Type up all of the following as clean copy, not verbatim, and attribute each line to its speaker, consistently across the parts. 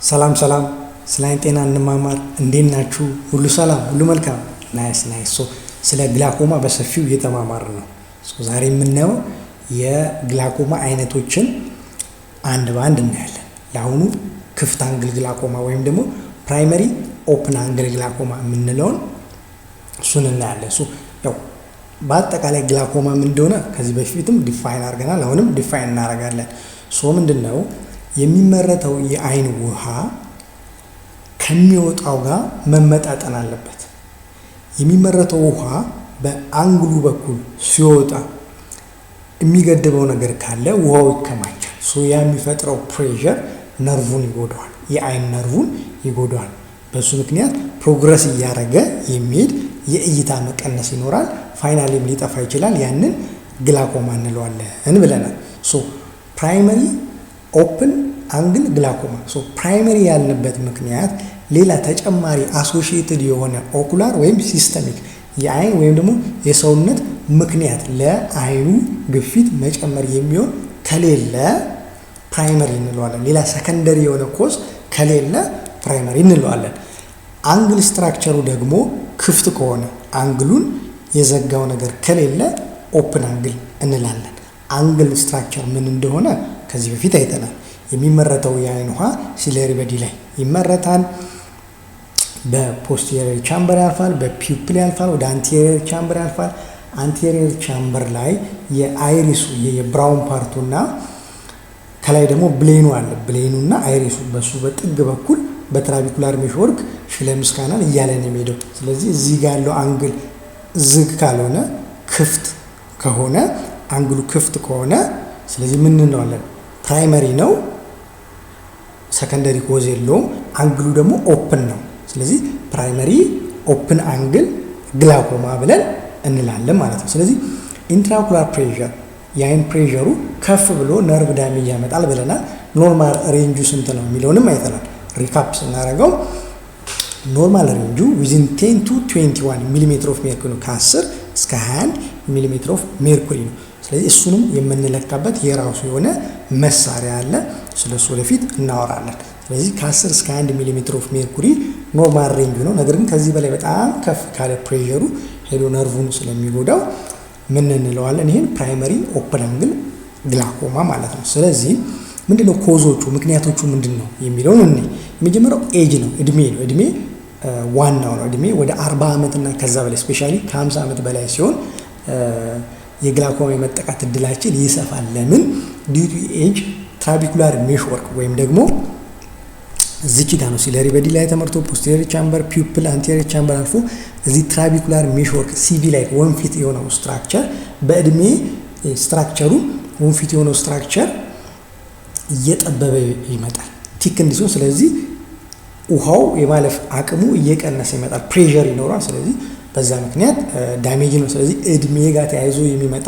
Speaker 1: ሰላም ስለ አይን ጤና እንማማር። እንዴት ናችሁ? ሁሉ ሰላም፣ ሁሉ መልካም። ናይስ። ስለ ግላኮማ በሰፊው እየተማማርን ነው። ዛሬ የምናየው የግላኮማ አይነቶችን አንድ በአንድ እናያለን። ለአሁኑ ክፍት አንግል ግላኮማ ወይም ደግሞ ፕራይመሪ ኦፕን አንግል ግላኮማ የምንለውን እሱን እናያለን። ያው በአጠቃላይ ግላኮማ ምን እንደሆነ ከዚህ በፊትም ዲፋይን አድርገናል፣ አሁንም ዲፋይን እናደርጋለን። ምንድነው የሚመረተው የአይን ውሃ ከሚወጣው ጋር መመጣጠን አለበት። የሚመረተው ውሃ በአንግሉ በኩል ሲወጣ የሚገድበው ነገር ካለ ውሃው ይከማቻል። ያ የሚፈጥረው ፕሬሸር ነርቭን ይጎዳዋል፣ የአይን ነርቭን ይጎዳዋል። በሱ ምክንያት ፕሮግረስ እያደረገ የሚሄድ የእይታ መቀነስ ይኖራል። ፋይናሊም ሊጠፋ ይችላል። ያንን ግላኮማ እንለዋለን ብለናል። ፕራይመሪ ኦፕን አንግል ግላኮማ። ፕራይመሪ ያልንበት ምክንያት ሌላ ተጨማሪ አሶሺየትድ የሆነ ኦኩላር ወይም ሲስተሚክ የአይን ወይም ደግሞ የሰውነት ምክንያት ለአይኑ ግፊት መጨመር የሚሆን ከሌለ ፕራይመሪ እንለዋለን። ሌላ ሰከንደሪ የሆነ ኮዝ ከሌለ ፕራይመሪ እንለዋለን። አንግል ስትራክቸሩ ደግሞ ክፍት ከሆነ አንግሉን የዘጋው ነገር ከሌለ ኦፕን አንግል እንላለን። አንግል ስትራክቸር ምን እንደሆነ ከዚህ በፊት አይተናል። የሚመረተው የአይን ውሃ ሲለሪ በዲ ላይ ይመረታል። በፖስቴሪየር ቻምበር ያልፋል፣ በፒፕል ያልፋል፣ ወደ አንቴሪየር ቻምበር ያልፋል። አንቴሪየር ቻምበር ላይ የአይሪሱ የብራውን ፓርቱና ከላይ ደግሞ ብሌኑ አለ። ብሌኑና አይሪሱ በሱ በጥግ በኩል በትራቢኩላር ሜሽወርክ ሽለምስ ካናል እያለ ነው የሚሄደው። ስለዚህ እዚህ ጋር ያለው አንግል ዝግ ካልሆነ ክፍት ከሆነ አንግሉ ክፍት ከሆነ ስለዚህ ምን እንለዋለን? ፕራይመሪ ነው። ሰከንደሪ ኮዝ የለውም። አንግሉ ደግሞ ኦፕን ነው። ስለዚህ ፕራይመሪ ኦፕን አንግል ግላኮማ ብለን እንላለን ማለት ነው። ስለዚህ ኢንትራኦኩላር ፕሬሸር የአይን ፕሬሸሩ ከፍ ብሎ ነርቭ ዳሜጅ ያመጣል ብለናል። ኖርማል ሬንጁ ስንት ነው የሚለውንም አይተናል። ሪካፕ ስናደርገው ኖርማል ሬንጁ ዊዝን 10 to 21 ሚሊሜትር ኦፍ ሜርኩሪ ነው። ከ10 እስከ 21 ሚሊሜትር ኦፍ ሜርኩሪ ነው። ስለዚህ እሱንም የምንለካበት የራሱ የሆነ መሳሪያ አለ። ስለሱ ወደፊት እናወራለን። ስለዚህ ከ10 እስከ 1 ሚሊሜትር ኦፍ ሜርኩሪ ኖርማል ሬንጅ ነው። ነገር ግን ከዚህ በላይ በጣም ከፍ ካለ ፕሬሸሩ ሄዶ ነርቭን ስለሚጎዳው ምን እንለዋለን? ይሄን ፕራይመሪ ኦፕን አንግል ግላኮማ ማለት ነው። ስለዚህ ምንድነው ኮዞቹ፣ ምክንያቶቹ ምንድነው የሚለውን እኔ የመጀመሪያው ኤጅ ነው፣ እድሜ ነው። እድሜ ዋናው ነው። እድሜ ወደ 40 ዓመት እና ከዛ በላይ ስፔሻሊ ከ50 ዓመት በላይ ሲሆን የግላኮማ የመጠቃት እድላችን ይሰፋል። ለምን? ዲዩ ቱ ኤጅ ትራቢኩላር ሜሽወርክ ወይም ደግሞ እዚች ጋር ነው ሲለሪ በዲ ላይ ተመርቶ ፖስቴሪየር ቻምበር፣ ፒፕል፣ አንቴሪየር ቻምበር አልፎ እዚህ ትራቢኩላር ሜሽወርክ ሲቪ ላይ ወንፊት የሆነው ስትራክቸር በእድሜ ስትራክቸሩ ወንፊት የሆነው ስትራክቸር እየጠበበ ይመጣል፣ ቲክ እንዲሆን። ስለዚህ ውሃው የማለፍ አቅሙ እየቀነሰ ይመጣል፣ ፕሬሸር ይኖራል። ስለዚህ በዛ ምክንያት ዳሜጅ ነው። ስለዚህ እድሜ ጋር ተያይዞ የሚመጣ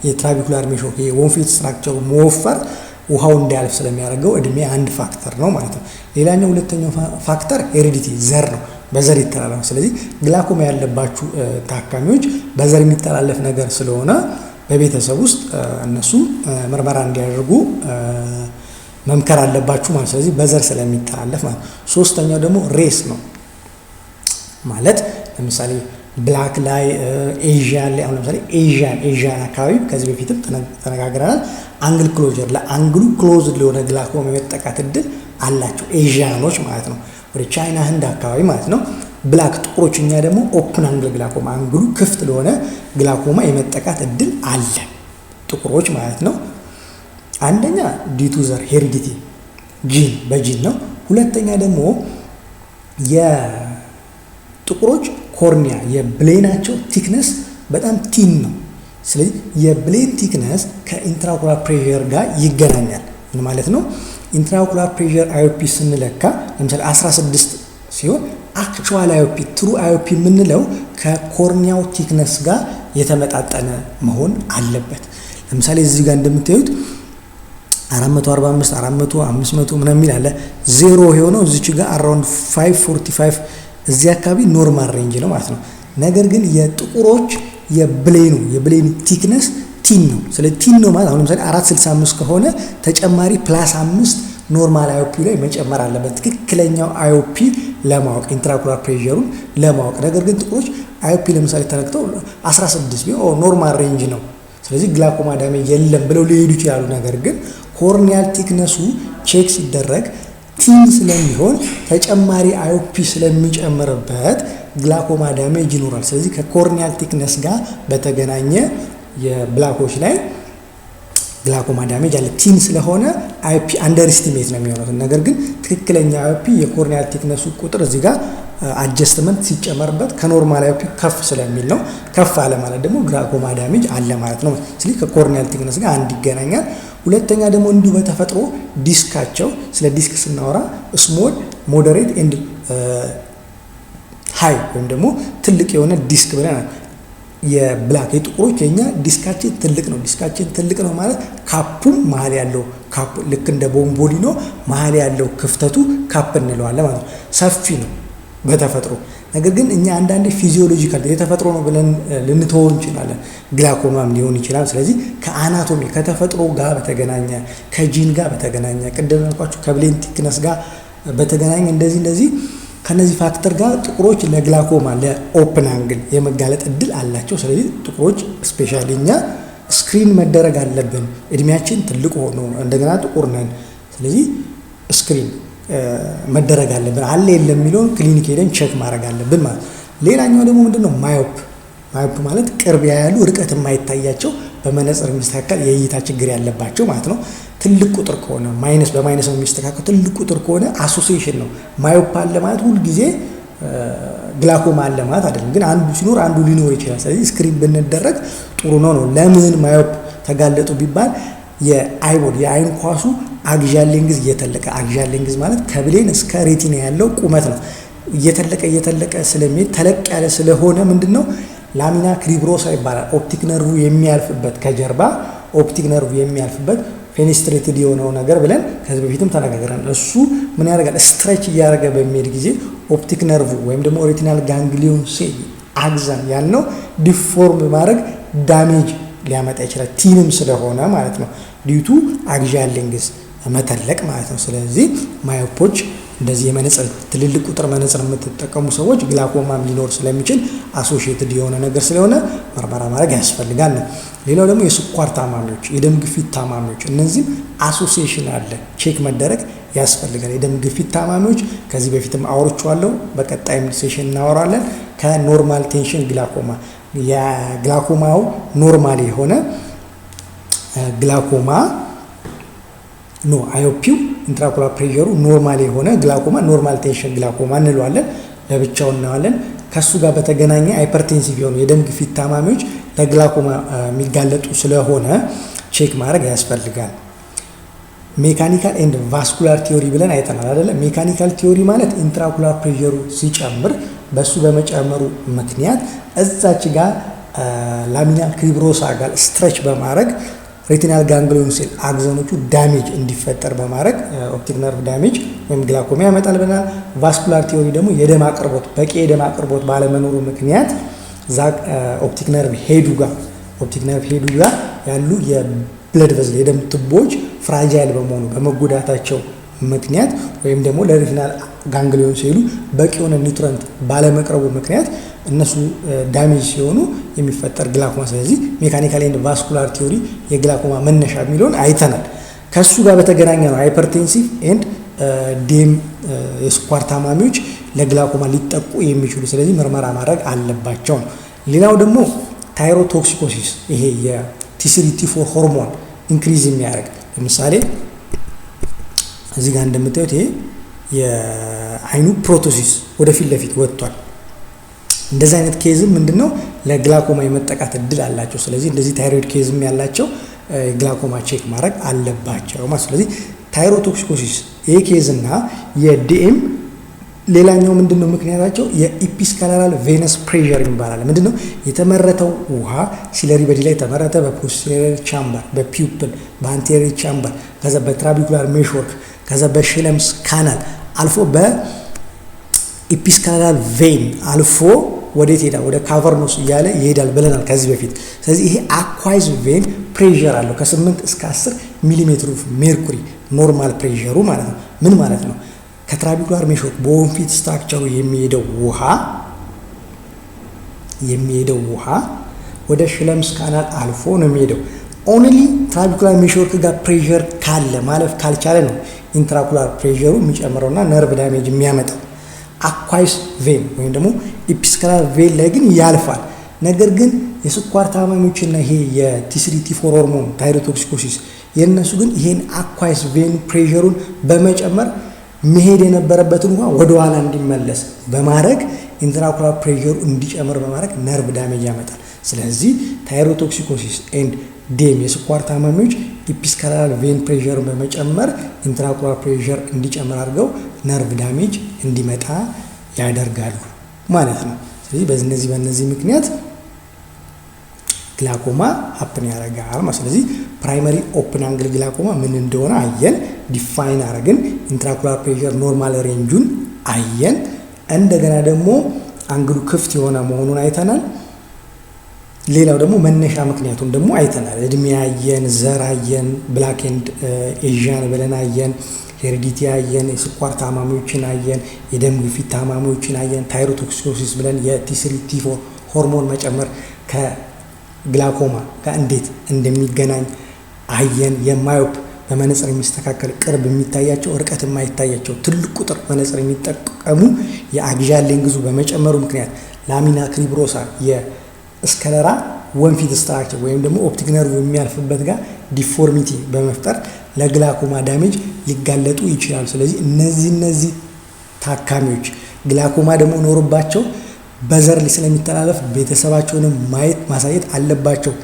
Speaker 1: የትራቢኩላር ሜሽወርክ የወንፊት ስትራክቸሩ መወፈር ውሃው እንዳያልፍ ስለሚያደርገው እድሜ አንድ ፋክተር ነው ማለት ነው። ሌላኛው ሁለተኛው ፋክተር ሄሪዲቲ ዘር ነው፣ በዘር ይተላለፋል። ስለዚህ ግላኮማ ያለባችሁ ታካሚዎች በዘር የሚተላለፍ ነገር ስለሆነ በቤተሰብ ውስጥ እነሱም ምርመራ እንዲያደርጉ መምከር አለባችሁ ማለት። ስለዚህ በዘር ስለሚተላለፍ ማለት። ሶስተኛው ደግሞ ሬስ ነው ማለት ለምሳሌ ብላክ ላይ ኤዥያን ላይ አሁን ለምሳሌ ኤዥያን አካባቢ ከዚህ በፊትም ተነጋግረናል። አንግል ክሎጀር ለአንግሉ ክሎዝ ለሆነ ግላኮማ የመጠቃት እድል አላቸው ኤዥያኖች ማለት ነው። ወደ ቻይና ህንድ አካባቢ ማለት ነው። ብላክ ጥቁሮች፣ እኛ ደግሞ ኦፕን አንግል ግላኮማ አንግሉ ክፍት ለሆነ ግላኮማ የመጠቃት እድል አለ ጥቁሮች ማለት ነው። አንደኛ ዲቱ ዘር ሄሪዲቲ ጂን በጂን ነው። ሁለተኛ ደግሞ የጥቁሮች ኮርኒያ የብሌናቸው ቲክነስ በጣም ቲን ነው። ስለዚህ የብሌን ቲክነስ ከኢንትራኦኩላር ፕሬሸር ጋር ይገናኛል። ምን ማለት ነው? ኢንትራኦኩላር ፕሬሸር አዮፒ ስንለካ ለምሳሌ 16 ሲሆን አክቹዋል አዮፒ ትሩ አዮፒ የምንለው ከኮርኒያው ቲክነስ ጋር የተመጣጠነ መሆን አለበት። ለምሳሌ እዚህ ጋር እንደምታዩት 445 400 500 ምናምን የሚል አለ። ዜሮ የሆነው እዚች ጋር አራውንድ 545 እዚህ አካባቢ ኖርማል ሬንጅ ነው ማለት ነው። ነገር ግን የጥቁሮች የብሌኑ ቲክነስ ቲን ነው። ስለዚህ ቲን ነው ማለት አሁን ለምሳሌ 465 ከሆነ ተጨማሪ +5 ኖርማል አይኦፒ ላይ መጨመር አለበት ትክክለኛው አይኦፒ ለማወቅ ኢንትራኦኩላር ፕሬሸሩን ለማወቅ። ነገር ግን ጥቁሮች አይኦፒ ለምሳሌ ተነክተው 16 ቢሆን ኖርማል ሬንጅ ነው ስለዚህ ግላኮማ ዳሜጅ የለም ብለው ሊሄዱ ይችላሉ። ነገር ግን ኮርኒያል ቲክነሱ ቼክ ሲደረግ ቲን ስለሚሆን ተጨማሪ አይኦፒ ስለሚጨምርበት ግላኮማ ዳሜጅ ይኖራል። ስለዚህ ከኮርኒያል ቲክነስ ጋር በተገናኘ የብላኮች ላይ ግላኮማ ዳሜጅ አለ። ቲን ስለሆነ አይኦፒ አንደር ኤስቲሜት ነው የሚሆነው። ነገር ግን ትክክለኛ አይኦፒ የኮርኒያል ቲክነሱ ቁጥር እዚህ ጋር አጀስትመንት ሲጨመርበት ከኖርማል አይኦፒ ከፍ ስለሚል ነው። ከፍ አለ ማለት ደግሞ ግላኮማ ዳሜጅ አለ ማለት ነው። ስለዚህ ከኮርኒያል ቲክነስ ጋር አንድ ይገናኛል። ሁለተኛ ደግሞ እንዲሁ በተፈጥሮ ዲስካቸው ስለ ዲስክ ስናወራ ስሞል ሞደሬት ኤንድ ሃይ ወይም ደግሞ ትልቅ የሆነ ዲስክ ብለናል። የብላክ የጥቁሮች የኛ ዲስካችን ትልቅ ነው። ዲስካችን ትልቅ ነው ማለት ካፑም መሀል ያለው ካፕ ልክ እንደ ቦምቦሊኖ መሀል ያለው ክፍተቱ ካፕ እንለዋለን ማለት ነው። ሰፊ ነው በተፈጥሮ። ነገር ግን እኛ አንዳንዴ ፊዚዮሎጂካል የተፈጥሮ ነው ብለን ልንተወው እንችላለን። ግላኮማም ሊሆን ይችላል። ስለዚህ ከአናቶሚ ከተፈጥሮ ጋር በተገናኘ ከጂን ጋር በተገናኘ ቅድም ያልኳችሁ ከብሌን ቲክነስ ጋር በተገናኘ እንደዚህ ከነዚህ ፋክተር ጋር ጥቁሮች ለግላኮማ ለኦፕን አንግል የመጋለጥ እድል አላቸው። ስለዚህ ጥቁሮች ስፔሻሊ እኛ ስክሪን መደረግ አለብን። እድሜያችን ትልቅ ሆኖ እንደገና ጥቁር ነን። ስለዚህ ስክሪን መደረግ አለብን። አለ የለም የሚለውን ክሊኒክ ሄደን ቼክ ማድረግ አለብን ማለት። ሌላኛው ደግሞ ምንድነው ማዮፕ ማለት ቅርብ ያሉ ርቀት የማይታያቸው በመነጽር የሚስተካከል የእይታ ችግር ያለባቸው ማለት ነው። ትልቅ ቁጥር ከሆነ በማይነስ ነው የሚስተካከል። ትልቅ ቁጥር ከሆነ አሶሲዬሽን ነው። ማዮፕ አለ ማለት ሁሉ ጊዜ ግላኮማ አለ ማለት አይደለም። ግን አንዱ ሲኖር አንዱ ሊኖር ይችላል። ስለዚህ ስክሪን ብንደረግ ጥሩ ነው። ለምን ማዮፕ ተጋለጡ ቢባል የአይን ኳሱ አግዚያል ሌንግዝ እየተለቀ አግዚያል ሌንግዝ ማለት ከብሌን እስከ ሬቲና ያለው ቁመት ነው። እየተለቀ ስለሚሄድ ተለቅ ያለ ስለሆነ ምንድነው ላሚና ክሪብሮሳ ይባላል። ኦፕቲክ ነርቭ የሚያልፍበት ከጀርባ ኦፕቲክ ነርቭ የሚያልፍበት ፌኔስትሬትድ የሆነው ነገር ብለን ከዚህ በፊትም ተነጋግረናል። እሱ ምን ያደርጋል? ስትሬች እያደረገ በሚሄድ ጊዜ ኦፕቲክ ነርቭ ወይም ደግሞ ሬቲናል ጋንግሊዮን ሴል አግዛን ያልነው ዲፎርም ማድረግ ዳሜጅ ሊያመጣ ይችላል። ቲንም ስለሆነ ማለት ነው ዲዩቱ አግዚያል ሌንግዝ መተለቅ ማለት ነው። ስለዚህ ማዮፖች እንደዚህ የመነጽር ትልልቅ ቁጥር መነጽር የምትጠቀሙ ሰዎች ግላኮማም ሊኖር ስለሚችል አሶሺየትድ የሆነ ነገር ስለሆነ ምርመራ ማድረግ ያስፈልጋል ነው። ሌላው ደግሞ የስኳር ታማሚዎች፣ የደም ግፊት ታማሚዎች እነዚህም አሶሲዬሽን አለ ቼክ መደረግ ያስፈልጋል። የደም ግፊት ታማሚዎች ከዚህ በፊትም አውርቼዋለሁ፣ በቀጣይም ሴሽን እናወራለን። ከኖርማል ቴንሽን ግላኮማ የግላኮማው ኖርማል የሆነ ግላኮማ ኖ አይኦፒው ኢንትራኦኩላር ፕሬሸሩ ኖርማል የሆነ ግላኮማ ኖርማል ቴንሽን ግላኮማ እንለዋለን። ለብቻው እናዋለን። ከሱ ጋር በተገናኘ ሃይፐርቴንሲቭ የሆኑ የደም ግፊት ታማሚዎች ለግላኮማ የሚጋለጡ ስለሆነ ቼክ ማድረግ ያስፈልጋል። ሜካኒካል ኤንድ ቫስኩላር ቲዮሪ ብለን አይተናል አይደለ? ሜካኒካል ቲዮሪ ማለት ኢንትራኦኩላር ፕሬሸሩ ሲጨምር በሱ በመጨመሩ ምክንያት እዛች ጋር ላሚና ክሪብሮሳ ጋር ስትሬች በማድረግ ሬቲናል ጋንግሊዮን ሴል አግዘኖቹ ዳሜጅ እንዲፈጠር በማድረግ ኦፕቲክ ነርቭ ዳሜጅ ወይም ግላኮማ ያመጣል ብለናል። ቫስኩላር ቲዮሪ ደግሞ የደም አቅርቦት በቂ የደም አቅርቦት ባለመኖሩ ምክንያት ኦፕቲክ ነርቭ ሄዱ ጋር ያሉ የብለድ ቨዝል የደም ቱቦዎች ፍራጃይል በመሆኑ በመጎዳታቸው ምክንያት ወይም ደግሞ ለሬቲናል ጋንግሊዮን ሴሉ በቂ የሆነ ኒውትረንት ባለመቅረቡ ምክንያት እነሱ ዳሜጅ ሲሆኑ የሚፈጠር ግላኮማ። ስለዚህ ሜካኒካል ኤንድ ቫስኩላር ቲዮሪ የግላኮማ መነሻ የሚለውን አይተናል። ከሱ ጋር በተገናኘ ነው ሃይፐርቴንሲቭ ኤንድ ዴም የስኳር ታማሚዎች ለግላኮማ ሊጠቁ የሚችሉ ስለዚህ ምርመራ ማድረግ አለባቸው ነው። ሌላው ደግሞ ታይሮቶክሲኮሲስ ይሄ የቲ3 ቲ4 ሆርሞን ኢንክሪዝ የሚያደርግ ለምሳሌ እዚህ ጋር እንደምታዩት ይሄ የአይኑ ፕሮቶሲስ ወደፊት ለፊት ወጥቷል። እንደዚህ አይነት ኬዝም ምንድነው ለግላኮማ የመጠቃት እድል አላቸው። ስለዚህ እንደዚህ ታይሮይድ ኬዝም ያላቸው ግላኮማ ቼክ ማድረግ አለባቸው ማለት። ስለዚህ ታይሮቶክሲኮሲስ ይሄ ኬዝና የዲኤም ሌላኛው ምንድነው ምክንያታቸው የኢፒስካላራል ቬነስ ፕሬሸር ይባላል። ምንድነው የተመረተው ውሃ ሲለሪ በዲ ላይ ተመረተ በፖስቴሪየር ቻምበር፣ በፒውፕል፣ በአንቴሪየር ቻምበር፣ ከዛ በትራቢኩላር ሜሽወርክ፣ ከዛ በሽለምስ ካናል አልፎ በኢፒስካላራል ቬን አልፎ ወዴት ይሄዳል? ወደ ካቨርኖስ እያለ ይሄዳል ብለናል ከዚህ በፊት። ስለዚህ ይሄ አኳይዝ ቬን ፕሬሸር አለው ከ8 እስከ 10 ሚሊሜትር ኦፍ ሜርኩሪ ኖርማል ፕሬሸሩ ማለት ነው። ምን ማለት ነው? ከትራቢኩላር ሜሾክ በወንፊት ስትራክቸሩ የሚሄደው ውሃ ወደ ሽለምስ ካናል አልፎ ነው የሚሄደው። ኦንሊ ትራቢኩላር ሜሾክ ጋር ፕሬሸር ካለ ማለፍ ካልቻለ ነው ኢንትራኩላር ፕሬሸሩ የሚጨምረውና ነርቭ ዳሜጅ የሚያመጣው። አኳይስ ቬን ወይም ደግሞ ኢፒስካላር ቬን ላይ ግን ያልፋል። ነገር ግን የስኳር ታማሚዎችና ይሄ የቲ3 ቲ4 ሆርሞን ታይሮቶክሲኮሲስ የነሱ ግን ይሄን አኳይስ ቬን ፕሬሸሩን በመጨመር መሄድ የነበረበትን ውሃ ወደ ኋላ እንዲመለስ በማድረግ ኢንትራኩላር ፕሬሸሩ እንዲጨምር በማድረግ ነርቭ ዳሜጅ ያመጣል። ስለዚህ ታይሮቶክሲኮሲስ ኤንድ ዴም የስኳር ታማሚዎች ኢፒስካላር ቬን ፕሬሸርን በመጨመር ኢንትራኩላር ፕሬሸር እንዲጨምር አድርገው ነርቭ ዳሜጅ እንዲመጣ ያደርጋሉ ማለት ነው። ስለዚህ በእነዚህ ምክንያት ግላኮማ ሀፕን ያደርጋል ማለት። ስለዚህ ፕራይመሪ ኦፕን አንግል ግላኮማ ምን እንደሆነ አየን፣ ዲፋይን አደረግን። ኢንትራኩላር ፕሬሸር ኖርማል ሬንጁን አየን። እንደገና ደግሞ አንግሉ ክፍት የሆነ መሆኑን አይተናል። ሌላው ደግሞ መነሻ ምክንያቱም ደግሞ አይተናል። እድሜ አየን፣ ዘር አየን፣ ብላክ ኤንድ ኤዥያን ብለን አየን፣ ሄሪዲቲ አየን፣ የስኳር ታማሚዎችን አየን፣ የደም ግፊት ታማሚዎችን አየን፣ ታይሮቶክሲኮሲስ ብለን የቲ3 ቲ4 ሆርሞን መጨመር ከግላኮማ ጋር እንዴት እንደሚገናኝ አየን። የማዮፕ በመነጽር የሚስተካከል ቅርብ የሚታያቸው ርቀት የማይታያቸው ትልቅ ቁጥር መነጽር የሚጠቀሙ የአግዚያል ሌንግዙ በመጨመሩ ምክንያት ላሚና ክሪብሮሳ የስከለራ ወንፊት ስትራክቸር ወይም ደግሞ ኦፕቲክ ነርቭ የሚያልፍበት ጋር ዲፎርሚቲ በመፍጠር ለግላኮማ ዳሜጅ ሊጋለጡ ይችላሉ። ስለዚህ እነዚህ ታካሚዎች ግላኮማ ደግሞ ኖርባቸው በዘር ስለሚተላለፍ ቤተሰባቸውንም ማሳየት አለባቸው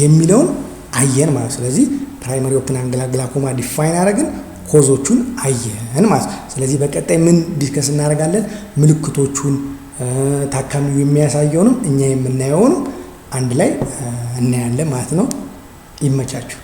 Speaker 1: የሚለውን አየን ማለት። ስለዚህ ፕራይመሪ ኦፕን አንግል ግላኮማ ዲፋይን አደረግን፣ ኮዞቹን አየን ማለት። ስለዚህ በቀጣይ ምን ዲስከስ እናደርጋለን? ምልክቶቹን ታካሚው የሚያሳየውንም እኛ የምናየውንም አንድ ላይ እናያለን ማለት ነው። ይመቻችሁ።